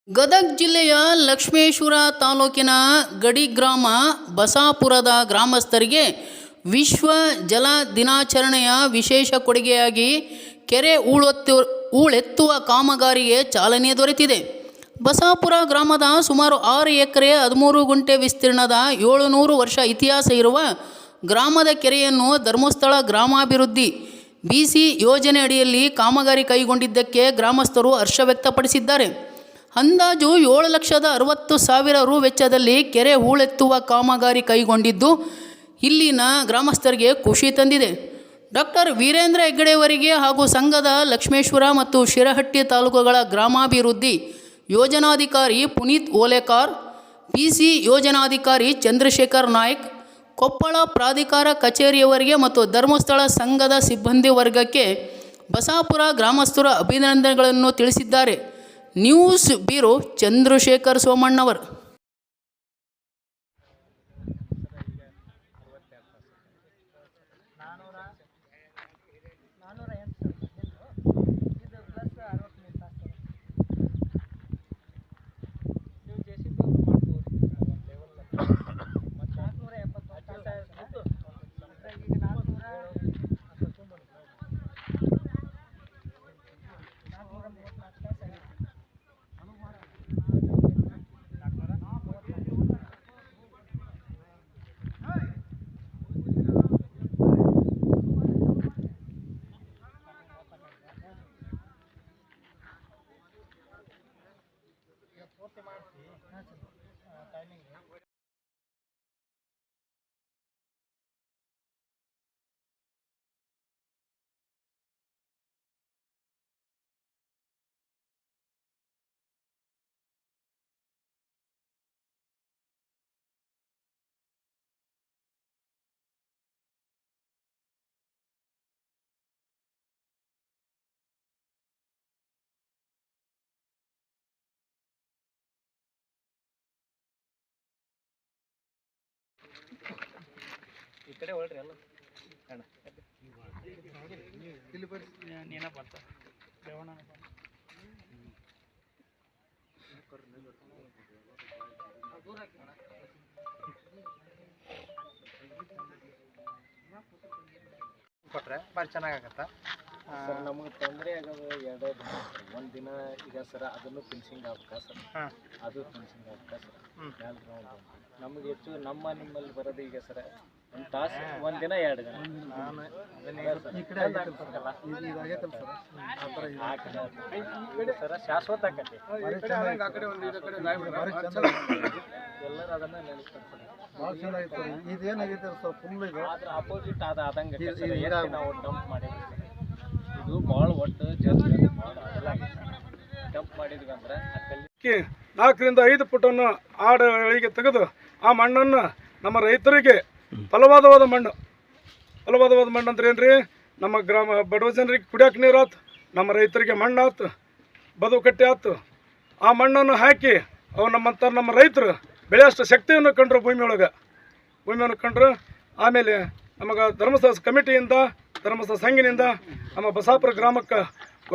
ಗದಗ ಜಿಲ್ಲೆಯ ಲಕ್ಷ್ಮೇಶ್ವರ ತಾಲೂಕಿನ ಗಡಿ ಗ್ರಾಮ ಬಸಾಪುರದ ಗ್ರಾಮಸ್ಥರಿಗೆ ವಿಶ್ವ ಜಲ ದಿನಾಚರಣೆಯ ವಿಶೇಷ ಕೊಡುಗೆಯಾಗಿ ಕೆರೆ ಹೂಳೆತ್ತುವ ಕಾಮಗಾರಿಗೆ ಚಾಲನೆ ದೊರೆತಿದೆ. ಬಸಾಪುರ ಗ್ರಾಮದ ಸುಮಾರು 6 ಎಕರೆ 13 ಗುಂಟೆ ವಿಸ್ತೀರ್ಣದ 700 ವರ್ಷ ಇತಿಹಾಸ ಇರುವ ಗ್ರಾಮದ ಕೆರೆಯನ್ನು ಧರ್ಮಸ್ಥಳ ಗ್ರಾಮಾಭಿವೃದ್ಧಿ BC ಯೋಜನೆ ಅಡಿಯಲ್ಲಿ ಕಾಮಗಾರಿ ಕೈಗೊಂಡಿದ್ದಕ್ಕೆ ಗ್ರಾಮಸ್ಥರು ಹರ್ಷ ವ್ಯಕ್ತಪಡಿಸಿದ್ದಾರೆ. ಅಂದಾಜು 7,60,000 ರು ವೆಚ್ಚದಲ್ಲಿ ಕೆರೆ ಹೂಳೆತ್ತುವ ಕಾಮಗಾರಿ ಕೈಗೊಂಡಿದ್ದು ಇಲ್ಲಿನ ಗ್ರಾಮಸ್ಥರಿಗೆ ಖುಷಿ ತಂದಿದೆ. ಡಾಕ್ಟರ್ ವೀರೇಂದ್ರ ಹೆಗ್ಗಡೆಯವರಿಗೆ ಹಾಗೂ ಸಂಘದ ಲಕ್ಷ್ಮೇಶ್ವರ ಮತ್ತು ಶಿರಹಟ್ಟಿ ತಾಲೂಕುಗಳ ಗ್ರಾಮಾಭಿವೃದ್ಧಿ ಯೋಜನಾಧಿಕಾರಿ ಪುನೀತ್ ಓಲೇಕಾರ್, BC ಯೋಜನಾಧಿಕಾರಿ ಚಂದ್ರಶೇಖರ್ ನಾಯ್ಕ್, ಕೊಪ್ಪಳ ಪ್ರಾಧಿಕಾರ ಕಚೇರಿಯವರಿಗೆ ಮತ್ತು ಧರ್ಮಸ್ಥಳ ಸಂಘದ ಸಿಬ್ಬಂದಿ ವರ್ಗಕ್ಕೆ ಬಸಾಪುರ ಗ್ರಾಮಸ್ಥರು ಅಭಿನಂದನೆಗಳನ್ನು ತಿಳಿಸಿದ್ದಾರೆ. News bureau Chandrashekhar Somannavar. ಈ ಕಡೆ ಹೊಳ್ರಿ ಅಲ್ಲ ಅಣ್ಣ ಇಲ್ಲಿ ಬರ್ರಿ ನೀನ ಬರ್ತ ದೇವಣ್ಣ ಕೊಟ್ರೆ ಭಾಳ ಚೆನ್ನಾಗತ್ತ ಸರ್. ನಮಗೆ ತೊಂದರೆ ಆಗೋದು ಎರಡೇ ದಿನ, ಒಂದು ದಿನ ಈಗ ಸರ್ ಅದನ್ನು ಫಿನಿಶಿಂಗ್ ಆಗ್ಬೇಕಾ ಸರ್, ಅದು ಫಿನಿಶಿಂಗ್ ಆಗ್ಬೇಕಾ ಸರ್. ನಮಗೆ ಹೆಚ್ಚು ನಿಮ್ಮಲ್ಲಿ ಬರೋದು ಈಗ ಸರ್ ಒಂದು ತಾಸು, ಒಂದು ದಿನ 2 ದಿನ. ಸರ್ ಶಾಶ್ವತ ಆಕತಿ ಎಲ್ಲರೂ ಅದನ್ನ ನೆನೆಸ್ತಾರೆ. ಇದೇನಾಗೈತೆ ಸರ್ ಫುಲ್ ಇದು ಆದ್ರೆ ಅಪೋಸಿಟ್ ಆದಂಗೆ ನಾವು ಡಂಪ್ ಮಾಡಿದ್ವಿ. ಇದು ಭಾಳ ಒಟ್ಟು ಡಂಪ್ ಮಾಡಿದ್ವಿ ಅಂದ್ರೆ 4 ರಿಂದ 5 ಫುಟನ್ನು ಆಳಗಳಿಗೆ ತೆಗೆದು ಆ ಮಣ್ಣನ್ನು ನಮ್ಮ ರೈತರಿಗೆ ಫಲವಾದ ಮಣ್ಣು ಅಂದ್ರೆ ಏನ್ರಿ, ನಮ್ಮ ಗ್ರಾಮ ಬಡವ ಜನರಿಗೆ ಕುಡಿಯೋಕೆ ನೀರು ಆಯ್ತು, ನಮ್ಮ ರೈತರಿಗೆ ಮಣ್ಣು ಆಯ್ತು, ಬದು ಕಟ್ಟೆ ಆಯ್ತು. ಆ ಮಣ್ಣನ್ನು ಹಾಕಿ ಅವು ನಮ್ಮ ರೈತರು ಬೆಳೆಯಷ್ಟು ಶಕ್ತಿಯನ್ನು ಕಂಡ್ರು ಭೂಮಿಯನ್ನು ಕಂಡ್ರು. ಆಮೇಲೆ ನಮಗೆ ಧರ್ಮಸ್ಥಳ ಕಮಿಟಿಯಿಂದ, ಧರ್ಮಸ್ಥಳ ಸಂಘಿನಿಂದ ನಮ್ಮ ಬಸಾಪುರ ಗ್ರಾಮಕ್ಕೆ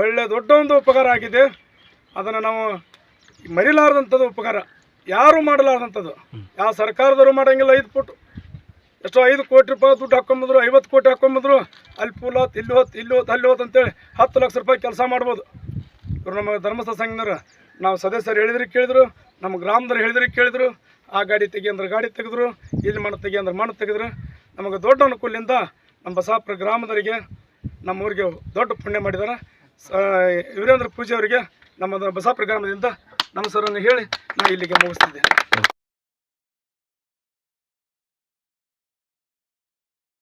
ಒಳ್ಳೆಯ ದೊಡ್ಡ ಒಂದು ಉಪಕಾರ ಆಗಿದೆ. ಅದನ್ನು ನಾವು ಮರಿಲಾರ್ದಂಥದ್ದು ಉಪಕಾರ, ಯಾರೂ ಮಾಡಲಾರ್ದಂಥದ್ದು. ಯಾವ ಸರ್ಕಾರದವರು ಮಾಡೋಂಗಿಲ್ಲ. 5 ಫುಟ್ ಎಷ್ಟೋ 5 ಕೋಟಿ ರೂಪಾಯಿ ದುಡ್ಡು ಹಾಕೊಂಬಂದ್ರು, 50 ಕೋಟಿ ಹಾಕೊಂಬಂದ್ರು, ಅಲ್ಲಿ ಪೂಲ್ ಹೊತ್ತು ಇಲ್ಲಿ ಹೋತ್ ಅಂತೇಳಿ 10 ಲಕ್ಷ ರೂಪಾಯಿ ಕೆಲಸ ಮಾಡ್ಬೋದು. ಇವರು ನಮ್ಮ ಧರ್ಮಸ್ಥಳ ಸಂಘದವ್ರು, ನಾವು ಸದಸ್ಯರು ಹೇಳಿದ್ರೆ ಕೇಳಿದ್ರು, ನಮ್ಮ ಗ್ರಾಮದವ್ರು ಹೇಳಿದ್ರೆ ಕೇಳಿದ್ರು. ಆ ಗಾಡಿ ತೆಗಿ ಅಂದ್ರೆ ಗಾಡಿ ತೆಗೆದ್ರು, ಇಲ್ಲಿ ಮಣ್ಣು ತೆಗಿ ಅಂದ್ರೆ ಮಣ್ಣು ತೆಗೆದ್ರು. ನಮಗೆ ದೊಡ್ಡ ಅನುಕೂಲದಿಂದ ನಮ್ಮ ಬಸಾಪುರ ಗ್ರಾಮದವರಿಗೆ, ನಮ್ಮೂರಿಗೆ ದೊಡ್ಡ ಪುಣ್ಯ ಮಾಡಿದ್ದಾರೆ. ವೀರೇಂದ್ರ ಪೂಜೆ ಅವರಿಗೆ ನಮ್ಮ ಬಸಾಪುರ ಗ್ರಾಮದಿಂದ ನಮಸ್ಕಾರವನ್ನು ಹೇಳಿ ನಾನು ಇಲ್ಲಿಗೆ ಮುಗಿಸ್ತಿದ್ದೆ.